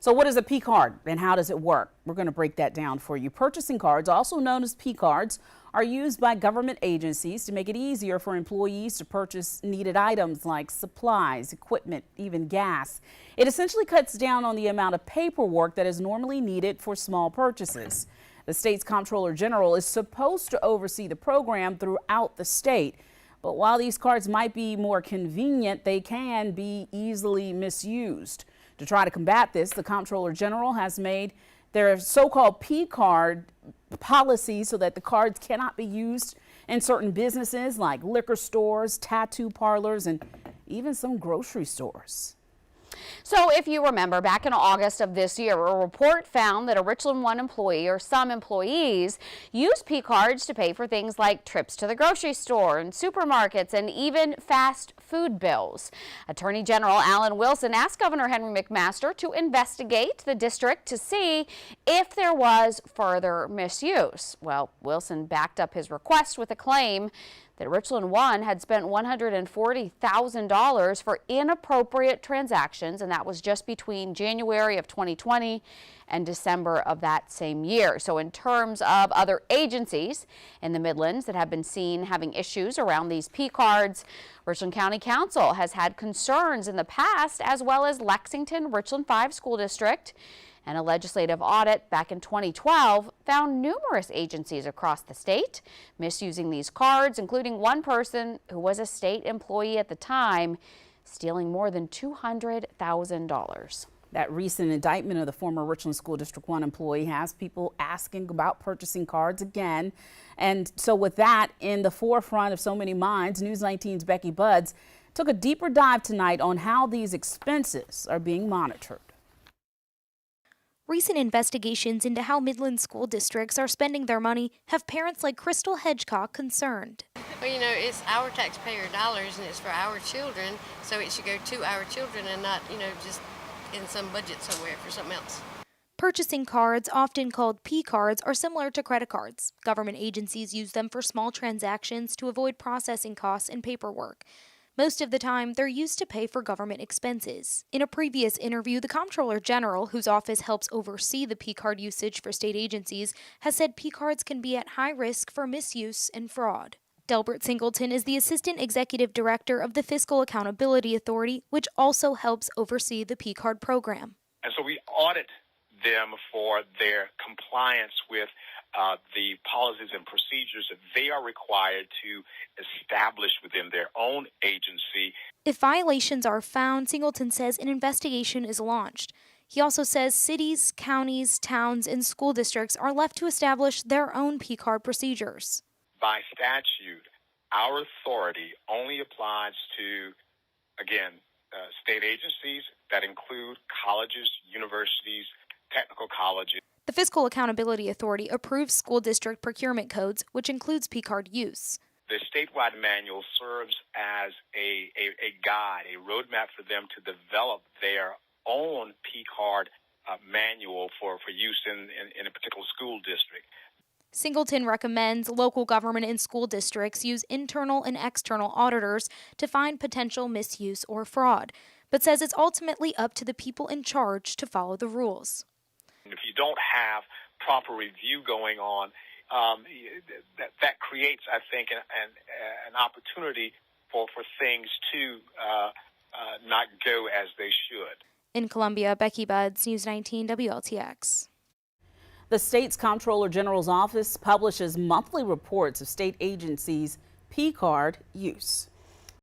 So what is a P card and how does it work? We're going to break that down for you. Purchasing cards, also known as P cards, are used by government agencies to make it easier for employees to purchase needed items like supplies, equipment, even gas. It essentially cuts down on the amount of paperwork that is normally needed for small purchases. The state's comptroller general is supposed to oversee the program throughout the state. But while these cards might be more convenient, they can be easily misused. To try to combat this, the comptroller general has made their so-called P card policy so that the cards cannot be used in certain businesses like liquor stores, tattoo parlors, and even some grocery stores. So if you remember, back in August of this year, a report found that a Richland One employee or some employees use P cards to pay for things like trips to the grocery store and supermarkets and even fast food bills. Attorney General Alan Wilson asked Governor Henry McMaster to investigate the district to see if there was further misuse. Well, Wilson backed up his request with a claim that Richland One had spent $140,000 for inappropriate transactions, and that was just between January of 2020 and December of that same year. So in terms of other agencies in the Midlands that have been seen having issues around these P cards, Richland County Council has had concerns in the past, as well as Lexington Richland 5 School District. And a legislative audit back in 2012 found numerous agencies across the state misusing these cards, including one person who was a state employee at the time, stealing more than $200,000. That recent indictment of the former Richland School District 1 employee has people asking about purchasing cards again. And so with that in the forefront of so many minds, News 19's Becky Buds took a deeper dive tonight on how these expenses are being monitored. Recent investigations into how Midland school districts are spending their money have parents like Crystal Hedgecock concerned. Well, you know, it's our taxpayer dollars and it's for our children, so it should go to our children and not, you know, just in some budget somewhere for something else. Purchasing cards, often called P cards, are similar to credit cards. Government agencies use them for small transactions to avoid processing costs and paperwork. Most of the time, they're used to pay for government expenses. In a previous interview, the Comptroller General, whose office helps oversee the P card usage for state agencies, has said P cards can be at high risk for misuse and fraud. Delbert Singleton is the Assistant Executive Director of the Fiscal Accountability Authority, which also helps oversee the P card program. And so we audit them for their compliance with the policies and procedures that they are required to establish within their own agency. If violations are found, Singleton says an investigation is launched. He also says cities, counties, towns, and school districts are left to establish their own P card procedures. By statute, our authority only applies to, again, state agencies that include colleges, universities, technical colleges. The Fiscal Accountability Authority approves school district procurement codes, which includes P card use. The statewide manual serves as a guide, a roadmap for them to develop their own P card manual for use in a particular school district. Singleton recommends local government and school districts use internal and external auditors to find potential misuse or fraud, but says it's ultimately up to the people in charge to follow the rules. If you don't have proper review going on, that creates, I think, an opportunity for things to not go as they should. In Columbia, Becky Buds, News 19 WLTX. The state's Comptroller General's office publishes monthly reports of state agencies' P card use.